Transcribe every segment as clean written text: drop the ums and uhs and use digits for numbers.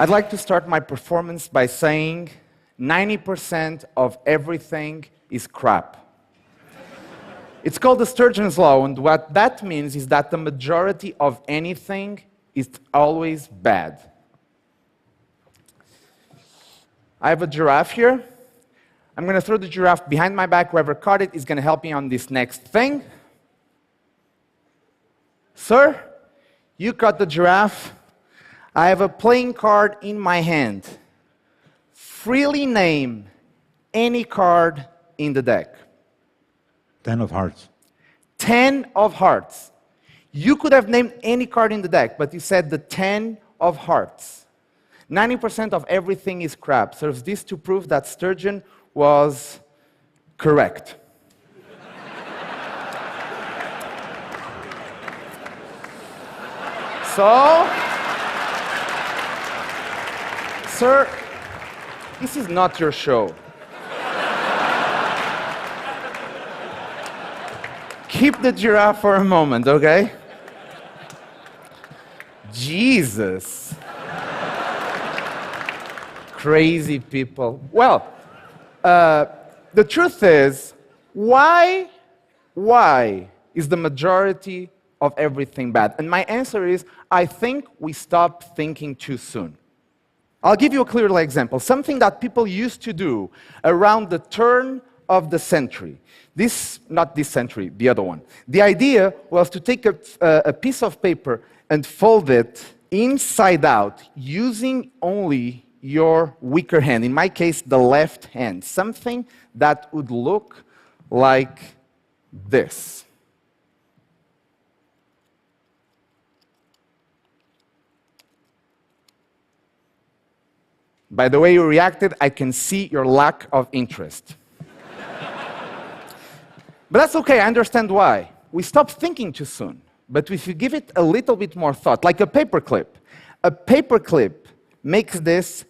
I'd like to start my performance by saying 90% of everything is crap. It's called the Sturgeon's Law, and what that means is that the majority of anything is always bad. I have a giraffe here. I'm going to throw the giraffe behind my back. Whoever caught it is going to help me on this next thing. Sir, you caught the giraffe. I have a playing card in my hand. Freely name any card in the deck. 10 of hearts. 10 of hearts. You could have named any card in the deck, but you said the 10 of hearts. 90% of everything is crap. Serves this to prove that Sturgeon was correct. So, sir, this is not your show. Keep the giraffe for a moment, okay? Jesus. Crazy people. Well, the truth is, why is the majority of everything bad? And my answer is, I think we stop thinking too soon. I'll give you a clear example. Something that people used to do around the turn of the century. Not this century, the other one. The idea was to take a piece of paper and fold it inside out using only your weaker hand, in my case, the left hand, something that would look like this. By the way you reacted, I can see your lack of interest. But that's okay, I understand why. We stop thinking too soon. But if you give it a little bit more thought, like a paperclip makes this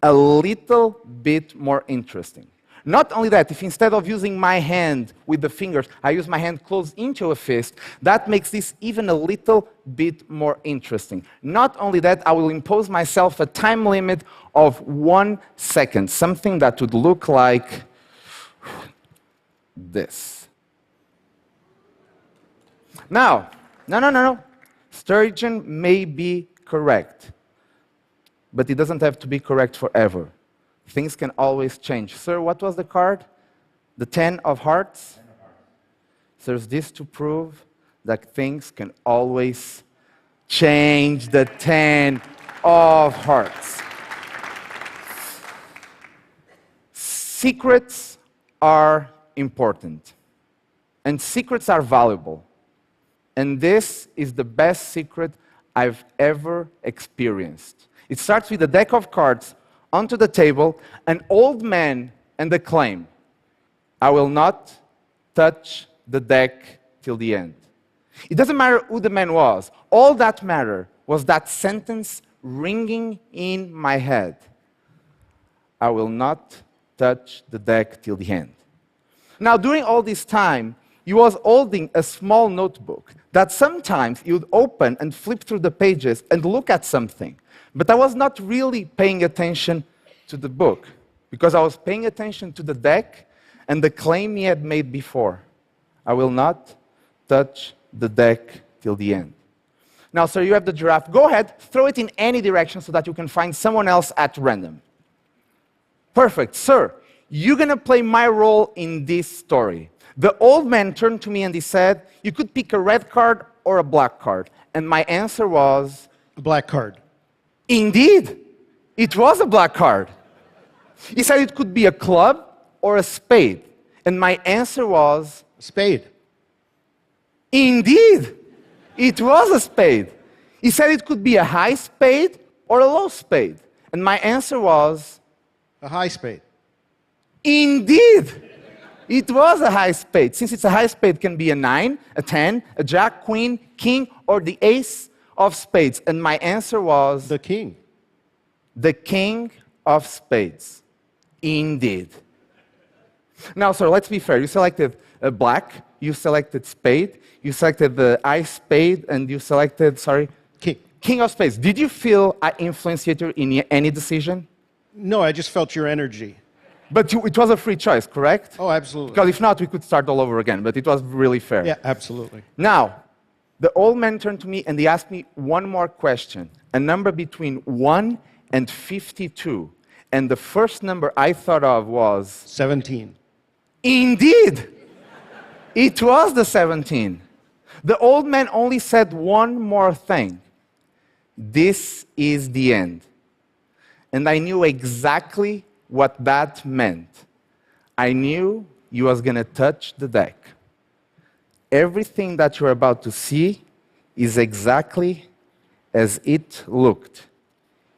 a little bit more interesting. Not only that, if instead of using my hand with the fingers, I use my hand closed into a fist, that makes this even a little bit more interesting. Not only that, I will impose myself a time limit of 1 second, something that would look like this. Now, no. Sturgeon may be correct, but it doesn't have to be correct forever. Things can always change. Sir, what was the card? The 10 of hearts? 10 of hearts. Serves this to prove that things can always change. The 10 of hearts. Secrets are important, and secrets are valuable. And this is the best secret I've ever experienced. It starts with a deck of cards onto the table, an old man and a claim. I will not touch the deck till the end. It doesn't matter who the man was. All that mattered was that sentence ringing in my head. I will not touch the deck till the end. Now, during all this time, he was holding a small notebook that sometimes he would open and flip through the pages and look at something. But I was not really paying attention to the book, because I was paying attention to the deck and the claim he had made before. I will not touch the deck till the end. Now, sir, you have the giraffe. Go ahead, throw it in any direction so that you can find someone else at random. Perfect. Sir, you're going to play my role in this story. The old man turned to me and he said, you could pick a red card or a black card. And my answer was... A black card. Indeed, it was a black card. He said it could be a club or a spade. And my answer was... A spade. Indeed, it was a spade. He said it could be a high spade or a low spade. And my answer was... A high spade. Indeed, it was a high spade. Since it's a high spade, it can be a 9, a 10, a jack, queen, king, or the ace of spades. And my answer was... The king. The king of spades. Indeed. Now, sir, let's be fair. You selected black, you selected spade, you selected the high spade, and you selected, sorry? King. King of Spades, did you feel I influenced you in any decision? No, I just felt your energy. But it was a free choice, correct? Oh, absolutely. Because if not, we could start all over again, but it was really fair. Yeah, absolutely. Now, the old man turned to me and he asked me one more question, a number between 1 and 52. And the first number I thought of was... 17. Indeed! It was the 17. The old man only said one more thing. This is the end. And I knew exactly what that meant. I knew you was going to touch the deck. Everything that you're about to see is exactly as it looked.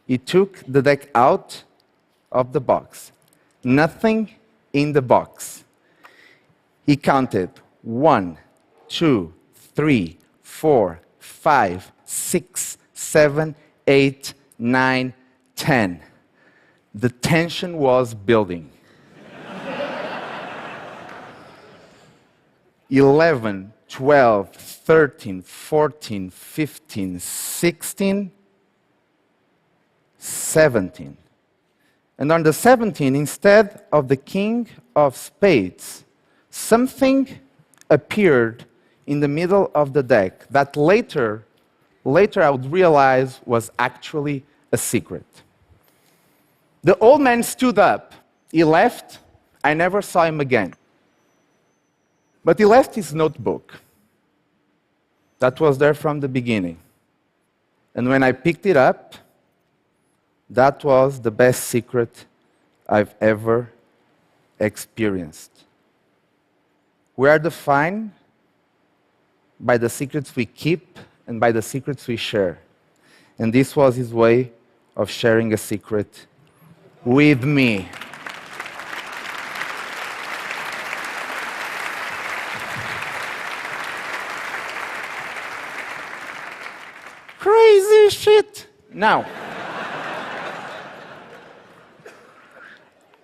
He took the deck out of the box. Nothing in the box. He counted 1, 2, 3, 4, 5, 6, 7, 8, 9, 10. The tension was building. 11, 12, 13, 14, 15, 16, 17. And on the 17, instead of the King of Spades, something appeared in the middle of the deck that later I would realize was actually a secret. The old man stood up. He left. I never saw him again. But he left his notebook that was there from the beginning. And when I picked it up, that was the best secret I've ever experienced. We are defined by the secrets we keep and by the secrets we share. And this was his way of sharing a secret with me. Crazy shit. Now,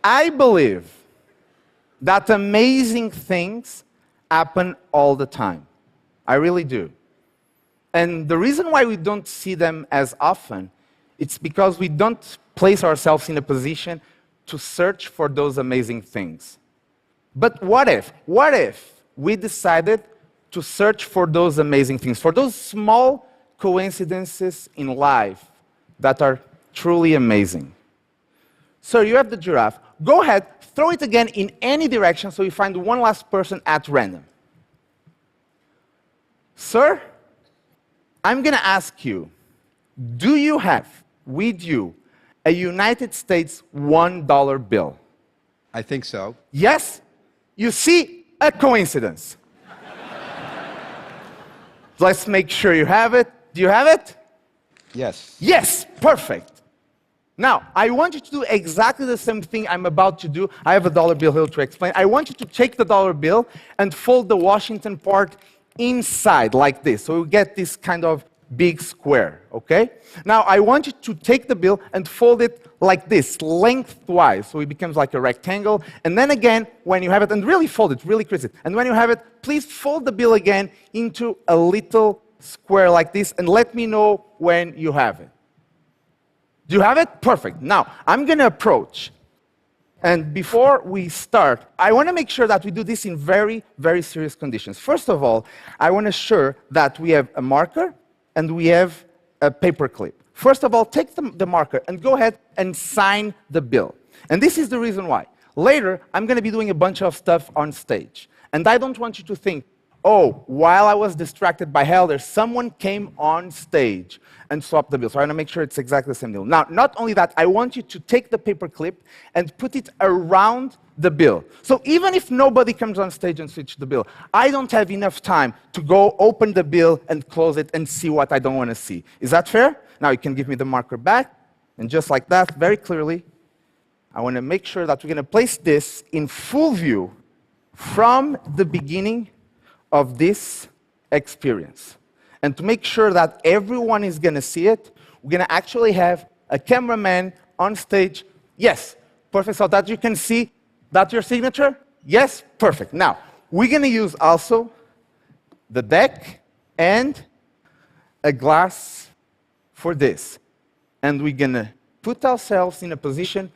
I believe that amazing things happen all the time. I really do. And the reason why we don't see them as often, it's because we don't place ourselves in a position to search for those amazing things. But what if we decided to search for those amazing things, for those small coincidences in life that are truly amazing? So you have the giraffe. Go ahead, throw it again in any direction so you find one last person at random. Sir, I'm going to ask you, do you have with you a United States $1 bill? I think so. Yes? You see, a coincidence. Let's make sure you have it. Do you have it? Yes. Yes, perfect. Now, I want you to do exactly the same thing I'm about to do. I have a dollar bill here to explain. I want you to take the dollar bill and fold the Washington part inside, like this. So we get this kind of big square, okay? Now, I want you to take the bill and fold it like this, lengthwise, so it becomes like a rectangle. And then again, when you have it, and really fold it, really crease it. And when you have it, please fold the bill again into a little square like this, and let me know when you have it. Do you have it? Perfect. Now, I'm going to approach. And before we start, I want to make sure that we do this in very, very serious conditions. First of all, I want to ensure that we have a marker and we have a paper clip. First of all, take the marker and go ahead and sign the bill. And this is the reason why. Later, I'm going to be doing a bunch of stuff on stage. And I don't want you to think, oh, while I was distracted by Helder, someone came on stage and swapped the bill. So I want to make sure it's exactly the same deal. Now, not only that, I want you to take the paper clip and put it around the bill. So even if nobody comes on stage and switches the bill, I don't have enough time to go open the bill and close it and see what I don't want to see. Is that fair? Now you can give me the marker back. And just like that, very clearly, I want to make sure that we're going to place this in full view from the beginning of this experience. And to make sure that everyone is going to see it, we're going to actually have a cameraman on stage. Yes, perfect, so that you can see. That's your signature? Yes, perfect. Now, we're going to use also the deck and a glass for this. And we're going to put ourselves in a position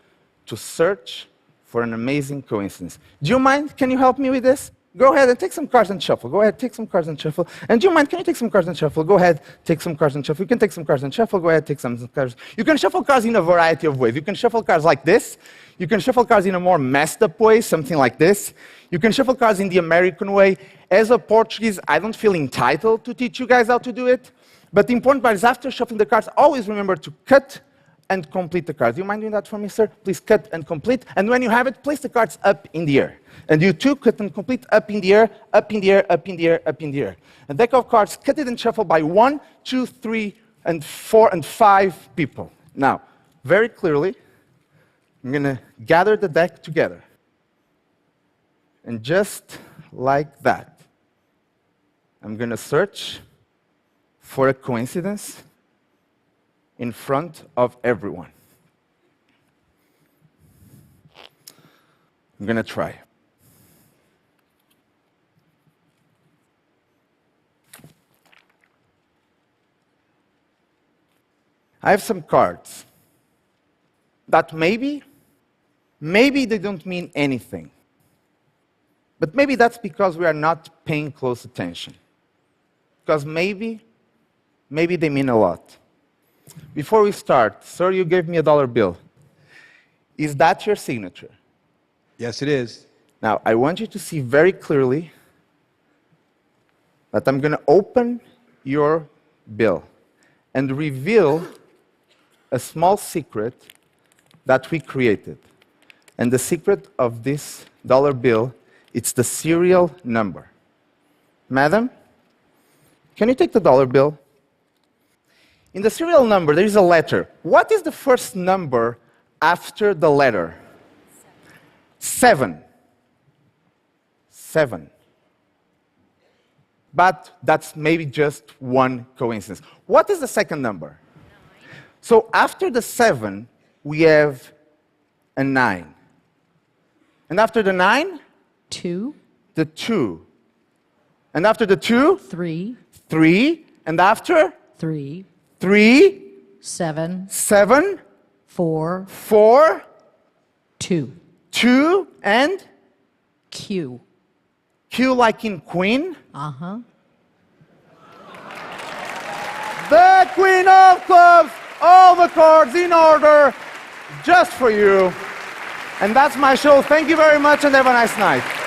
to search for an amazing coincidence. Do you mind? Can you help me with this? Go ahead and take some cards and shuffle. Go ahead, take some cards and shuffle. And do you mind? Can you take some cards and shuffle? Go ahead, take some cards and shuffle. You can take some cards and shuffle. Go ahead, take some cards. You can shuffle cards in a variety of ways. You can shuffle cards like this. You can shuffle cards in a more messed up way, something like this. You can shuffle cards in the American way. As a Portuguese, I don't feel entitled to teach you guys how to do it. But the important part is after shuffling the cards, always remember to cut and complete the cards. Do you mind doing that for me, sir? Please cut and complete. And when you have it, place the cards up in the air. And you too, cut and complete up in the air, up in the air, up in the air, up in the air. A deck of cards, cut it and shuffle by 1, 2, 3, and 4, and 5 people. Now, very clearly, I'm going to gather the deck together. And just like that, I'm going to search for a coincidence in front of everyone. I'm going to try. I have some cards that maybe they don't mean anything. But maybe that's because we are not paying close attention. Because maybe they mean a lot. Before we start, sir, you gave me a $1 bill. Is that your signature? Yes, it is. Now, I want you to see very clearly that I'm going to open your bill and reveal a small secret that we created. And the secret of this $1 bill, it's the serial number. Madam, can you take the $1 bill? In the serial number, there is a letter. What is the first number after the letter? 7. 7. But that's maybe just one coincidence. What is the second number? 9. So after the 7, we have a 9. And after the 9? 2. The 2. And after the 2? 3. 3. And after? 3. 3. 7. 7. 4. 4. 2. 2. And? Q. Q like in queen? Uh-huh. The Queen of Clubs, all the cards in order, just for you. And that's my show. Thank you very much and have a nice night.